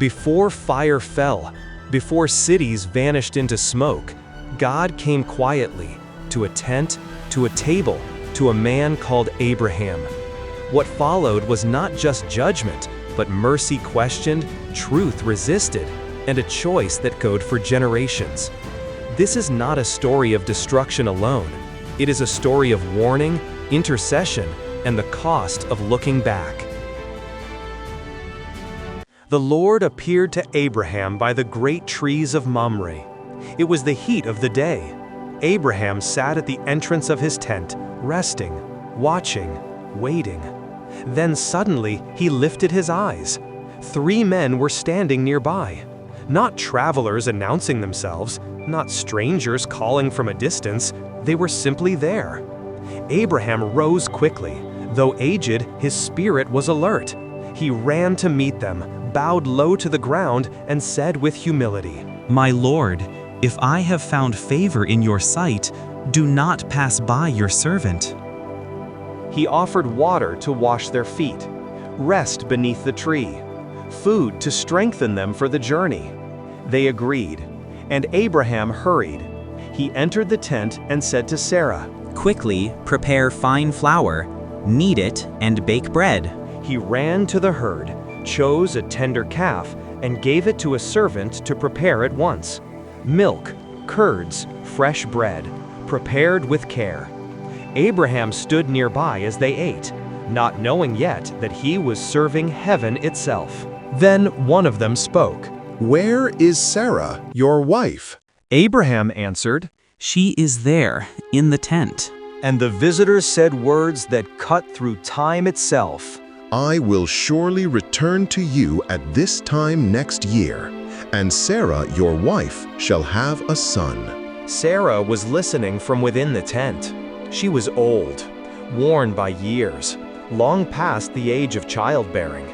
Before fire fell, before cities vanished into smoke, God came quietly to a tent, to a table, to a man called Abraham. What followed was not just judgment, but mercy questioned, truth resisted, and a choice that goes for generations. This is not a story of destruction alone. It is a story of warning, intercession, and the cost of looking back. The Lord appeared to Abraham by the great trees of Mamre. It was the heat of the day. Abraham sat at the entrance of his tent, resting, watching, waiting. Then suddenly he lifted his eyes. 3 men were standing nearby. Not travelers announcing themselves, not strangers calling from a distance, they were simply there. Abraham rose quickly. Though aged, his spirit was alert. He ran to meet them, bowed low to the ground, and said with humility, "My Lord, if I have found favor in your sight, do not pass by your servant." He offered water to wash their feet, rest beneath the tree, food to strengthen them for the journey. They agreed, and Abraham hurried. He entered the tent and said to Sarah, "Quickly prepare fine flour, knead it, and bake bread." He ran to the herd, chose a tender calf, and gave it to a servant to prepare at once. Milk, curds, fresh bread, prepared with care. Abraham stood nearby as they ate, not knowing yet that he was serving heaven itself. Then one of them spoke. "Where is Sarah, your wife?" Abraham answered, "She is there, in the tent." and the visitors said words that cut through time itself. "I will surely return to you at this time next year, and Sarah, your wife, shall have a son." Sarah was listening from within the tent. She was old, worn by years, long past the age of childbearing.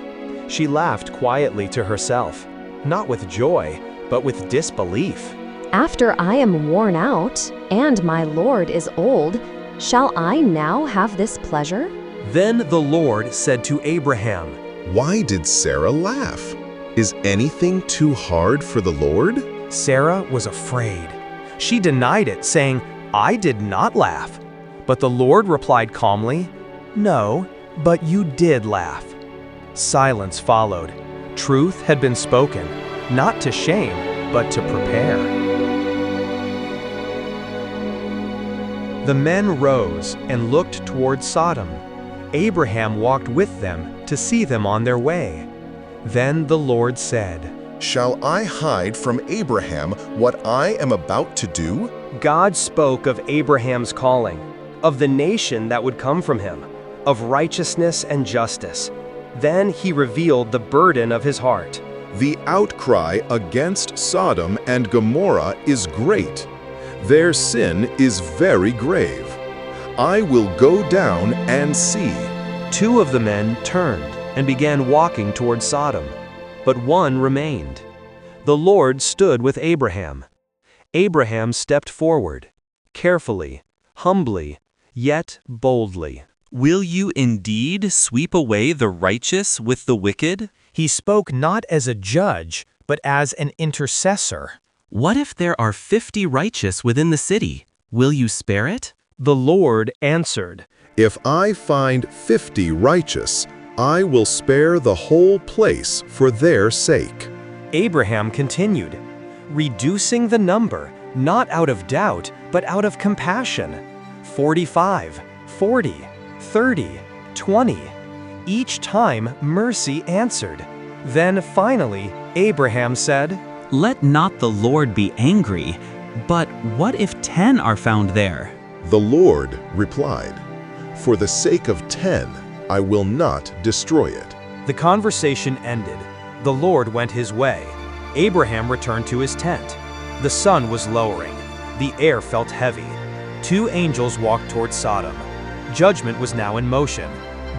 She laughed quietly to herself, not with joy, but with disbelief. "After I am worn out, and my Lord is old, shall I now have this pleasure?" Then the Lord said to Abraham, Why did Sarah laugh? Is anything too hard for the Lord? Sarah was afraid. She denied it, saying, "I did not laugh." But the Lord replied calmly, "No, but you did laugh." Silence followed. Truth had been spoken, not to shame, but to prepare. The men rose and looked toward Sodom. Abraham walked with them to see them on their way. Then the Lord said, Shall I hide from Abraham what I am about to do? God spoke of Abraham's calling, of the nation that would come from him, of righteousness and justice. Then he revealed the burden of his heart. The outcry against Sodom and Gomorrah is great. Their sin is very grave. I will go down and see. 2 of the men turned and began walking toward Sodom, but one remained. The Lord stood with Abraham. Abraham stepped forward, carefully, humbly, yet boldly. "Will you indeed sweep away the righteous with the wicked?" He spoke not as a judge, but as an intercessor. "What if there are 50 righteous within the city? Will you spare it?" The Lord answered, If I find 50 righteous, I will spare the whole place for their sake. Abraham continued, reducing the number, not out of doubt, but out of compassion. 45, 40, 30, 20. Each time mercy answered. Then finally, Abraham said, "Let not the Lord be angry, but what if 10 are found there?" The Lord replied, For the sake of 10, I will not destroy it. The conversation ended. The Lord went his way. Abraham returned to his tent. The sun was lowering. The air felt heavy. 2 angels walked toward Sodom. Judgment was now in motion,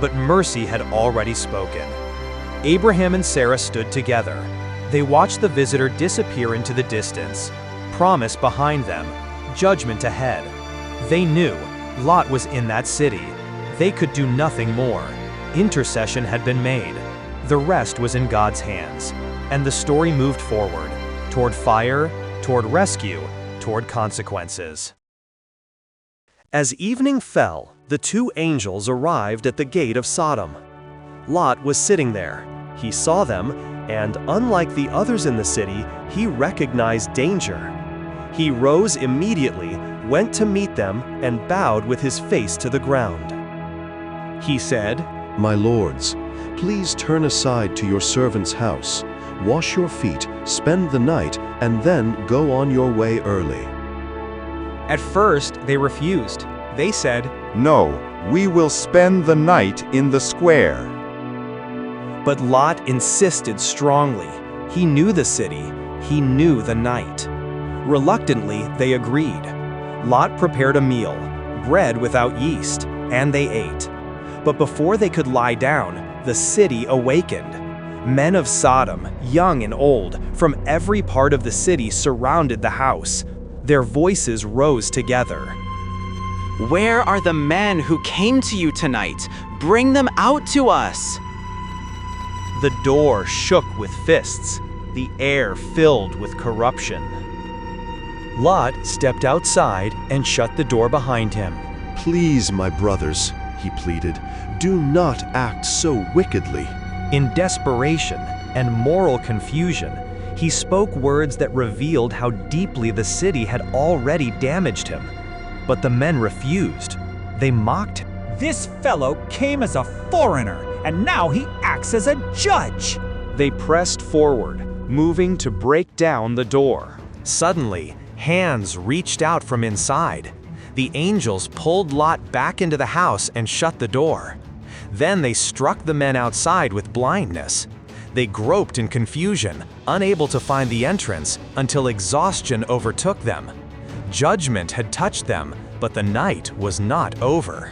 but mercy had already spoken. Abraham and Sarah stood together. They watched the visitor disappear into the distance. Promise behind them, judgment ahead. They knew Lot was in that city. They could do nothing more. Intercession had been made. The rest was in God's hands. And the story moved forward, toward fire, toward rescue, toward consequences. As evening fell, the two angels arrived at the gate of Sodom. Lot was sitting there. He saw them, and unlike the others in the city, he recognized danger. He rose immediately, went to meet them, and bowed with his face to the ground. He said, "My lords, please turn aside to your servant's house. Wash your feet, spend the night, and then go on your way early." At first, they refused. They said, "No, we will spend the night in the square." But Lot insisted strongly. He knew the city, he knew the night. Reluctantly, they agreed. Lot prepared a meal, bread without yeast, and they ate. But before they could lie down, the city awakened. Men of Sodom, young and old, from every part of the city surrounded the house. Their voices rose together. "Where are the men who came to you tonight? Bring them out to us." The door shook with fists, the air filled with corruption. Lot stepped outside and shut the door behind him. "Please, my brothers," he pleaded, "do not act so wickedly." In desperation and moral confusion, he spoke words that revealed how deeply the city had already damaged him. But the men refused. They mocked him. "This fellow came as a foreigner, and now he acts as a judge." They pressed forward, moving to break down the door. Suddenly, hands reached out from inside. The angels pulled Lot back into the house and shut the door. Then they struck the men outside with blindness. They groped in confusion, unable to find the entrance, until exhaustion overtook them. Judgment had touched them, but the night was not over.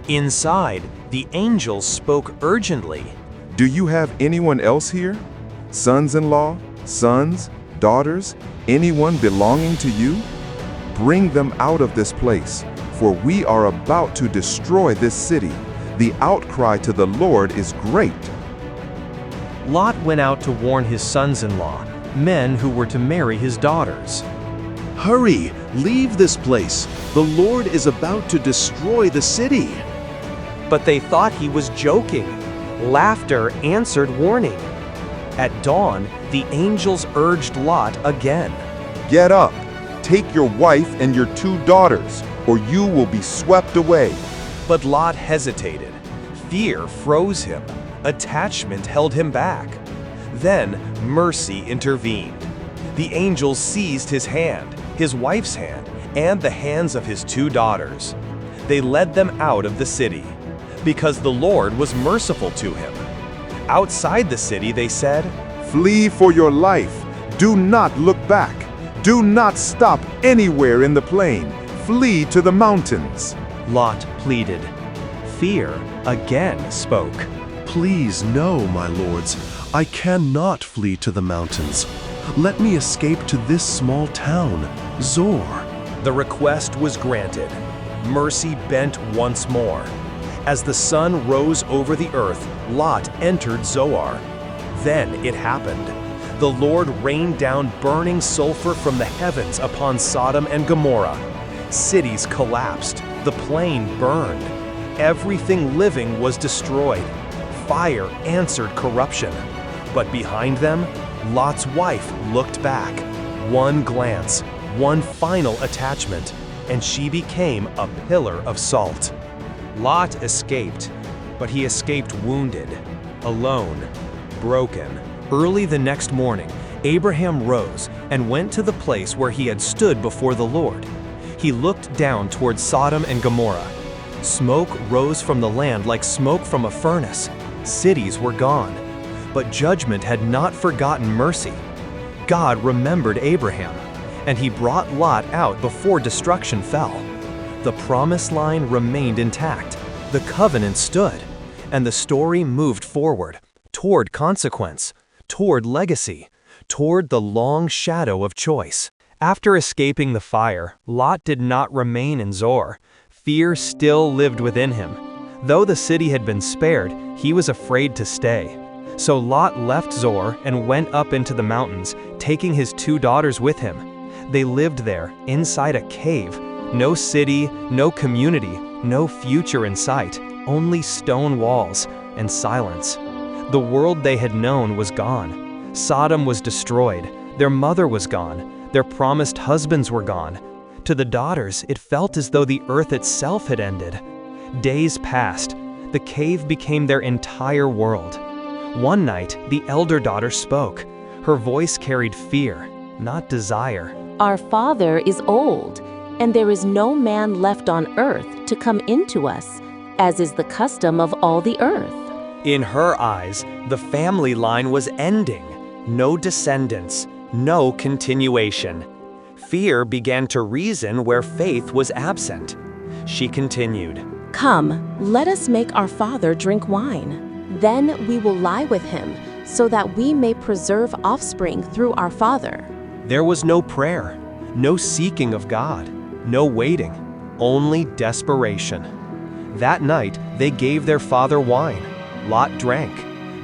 Inside, the angels spoke urgently. "Do you have anyone else here? Sons-in-law, sons, daughters, anyone belonging to you? Bring them out of this place, for we are about to destroy this city. The outcry to the Lord is great." Lot went out to warn his sons-in-law, men who were to marry his daughters. "Hurry, leave this place. The Lord is about to destroy the city." But they thought he was joking. Laughter answered warning. At dawn, the angels urged Lot again. "Get up, take your wife and your 2 daughters, or you will be swept away." But Lot hesitated. Fear froze him. Attachment held him back. Then mercy intervened. The angels seized his hand, his wife's hand, and the hands of his 2 daughters. They led them out of the city, because the Lord was merciful to him. Outside the city, they said, "Flee for your life. Do not look back. Do not stop anywhere in the plain. Flee to the mountains." Lot pleaded. Fear again spoke. "Please, no, my lords. I cannot flee to the mountains. Let me escape to this small town, Zor." The request was granted. Mercy bent once more. As the sun rose over the earth, Lot entered Zoar. Then it happened. The Lord rained down burning sulfur from the heavens upon Sodom and Gomorrah. Cities collapsed. The plain burned. Everything living was destroyed. Fire answered corruption. But behind them, Lot's wife looked back. One glance, one final attachment, and she became a pillar of salt. Lot escaped, but he escaped wounded, alone, broken. Early the next morning, Abraham rose and went to the place where he had stood before the Lord. He looked down toward Sodom and Gomorrah. Smoke rose from the land like smoke from a furnace. Cities were gone. But judgment had not forgotten mercy. God remembered Abraham, and he brought Lot out before destruction fell. The promised line remained intact, the covenant stood, and the story moved forward, toward consequence, toward legacy, toward the long shadow of choice. After escaping the fire, Lot did not remain in Zoar. Fear still lived within him. Though the city had been spared, he was afraid to stay. So Lot left Zoar and went up into the mountains, taking his 2 daughters with him. They lived there, inside a cave. No city, no community, no future in sight, only stone walls and silence. The world they had known was gone. Sodom was destroyed. Their mother was gone. Their promised husbands were gone. To the daughters, it felt as though the earth itself had ended. Days passed. The cave became their entire world. One night, the elder daughter spoke. Her voice carried fear, not desire. Our father is old, and there is no man left on earth to come into us, as is the custom of all the earth. In her eyes, the family line was ending. No descendants, no continuation. Fear began to reason where faith was absent. She continued, Come, let us make our father drink wine. Then we will lie with him, so that we may preserve offspring through our father. There was no prayer, no seeking of God, no waiting, only desperation. That night, they gave their father wine. Lot drank.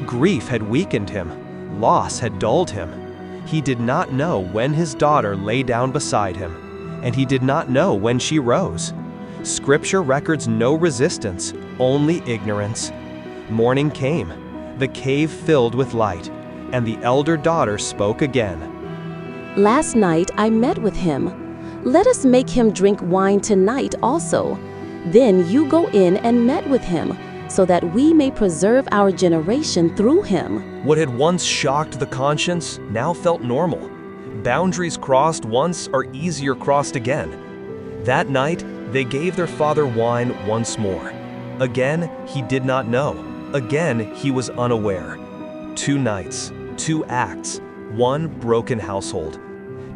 Grief had weakened him. Loss had dulled him. He did not know when his daughter lay down beside him, and he did not know when she rose. Scripture records no resistance, only ignorance. Morning came, the cave filled with light, and the elder daughter spoke again. Last night I met with him. Let us make him drink wine tonight also. Then you go in and met with him, so that we may preserve our generation through him. What had once shocked the conscience now felt normal. Boundaries crossed once are easier crossed again. That night, they gave their father wine once more. Again, he did not know. Again, he was unaware. 2 nights, 2 acts, 1 broken household.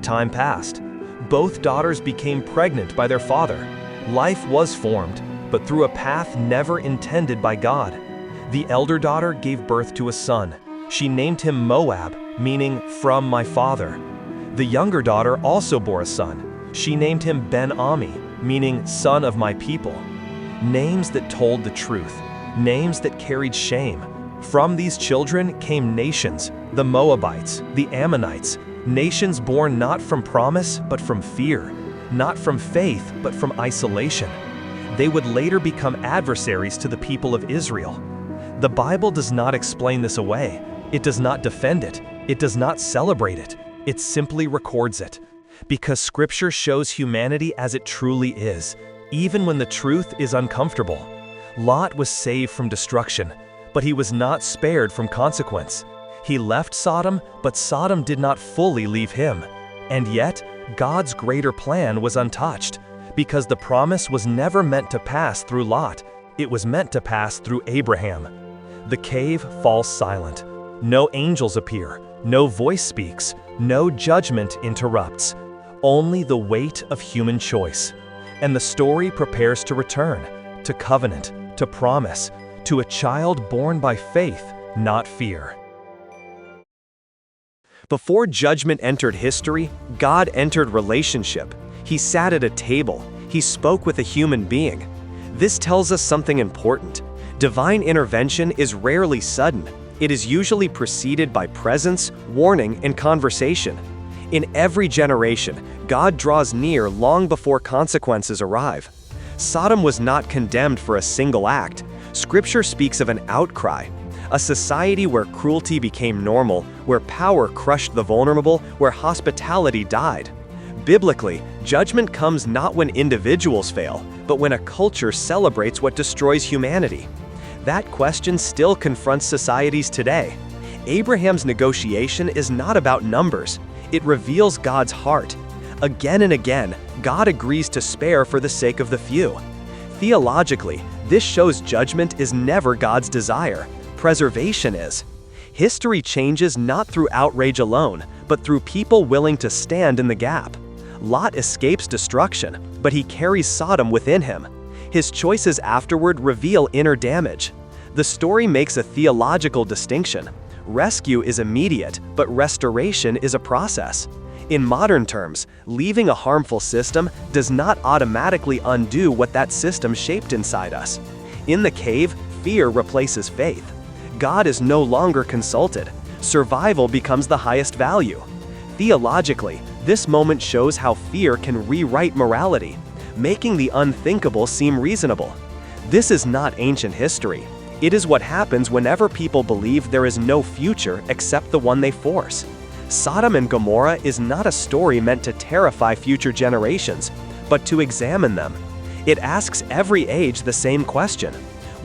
Time passed. Both daughters became pregnant by their father. Life was formed, but through a path never intended by God. The elder daughter gave birth to a son. She named him Moab, meaning from my father. The younger daughter also bore a son. She named him Ben-Ami, meaning son of my people. Names that told the truth, names that carried shame. From these children came nations, the Moabites, the Ammonites, nations born not from promise but from fear, not from faith but from isolation. They would later become adversaries to the people of Israel. The Bible does not explain this away. It does not defend it. It does not celebrate it. It simply records it. Because Scripture shows humanity as it truly is, even when the truth is uncomfortable. Lot was saved from destruction, but he was not spared from consequence. He left Sodom, but Sodom did not fully leave him. And yet, God's greater plan was untouched, because the promise was never meant to pass through Lot. It was meant to pass through Abraham. The cave falls silent. No angels appear, no voice speaks, no judgment interrupts. Only the weight of human choice. And the story prepares to return, to covenant, to promise, to a child born by faith, not fear. Before judgment entered history, God entered relationship. He sat at a table. He spoke with a human being. This tells us something important. Divine intervention is rarely sudden. It is usually preceded by presence, warning, and conversation. In every generation, God draws near long before consequences arrive. Sodom was not condemned for a single act. Scripture speaks of an outcry, a society where cruelty became normal, where power crushed the vulnerable, where hospitality died. Biblically, judgment comes not when individuals fail, but when a culture celebrates what destroys humanity. That question still confronts societies today. Abraham's negotiation is not about numbers. It reveals God's heart. Again and again, God agrees to spare for the sake of the few. Theologically, this shows judgment is never God's desire. Preservation is. History changes not through outrage alone, but through people willing to stand in the gap. Lot escapes destruction, but he carries Sodom within him. His choices afterward reveal inner damage. The story makes a theological distinction. Rescue is immediate, but restoration is a process. In modern terms, leaving a harmful system does not automatically undo what that system shaped inside us. In the cave, fear replaces faith. God is no longer consulted. Survival becomes the highest value. Theologically, this moment shows how fear can rewrite morality, making the unthinkable seem reasonable. This is not ancient history. It is what happens whenever people believe there is no future except the one they force. Sodom and Gomorrah is not a story meant to terrify future generations, but to examine them. It asks every age the same question: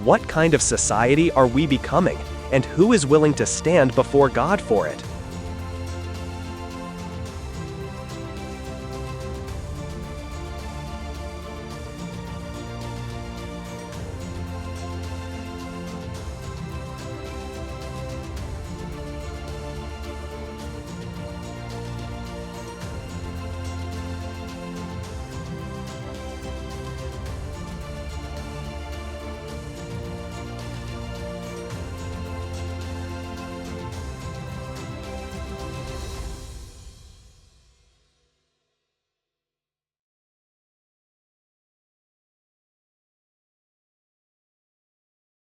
what kind of society are we becoming, and who is willing to stand before God for it?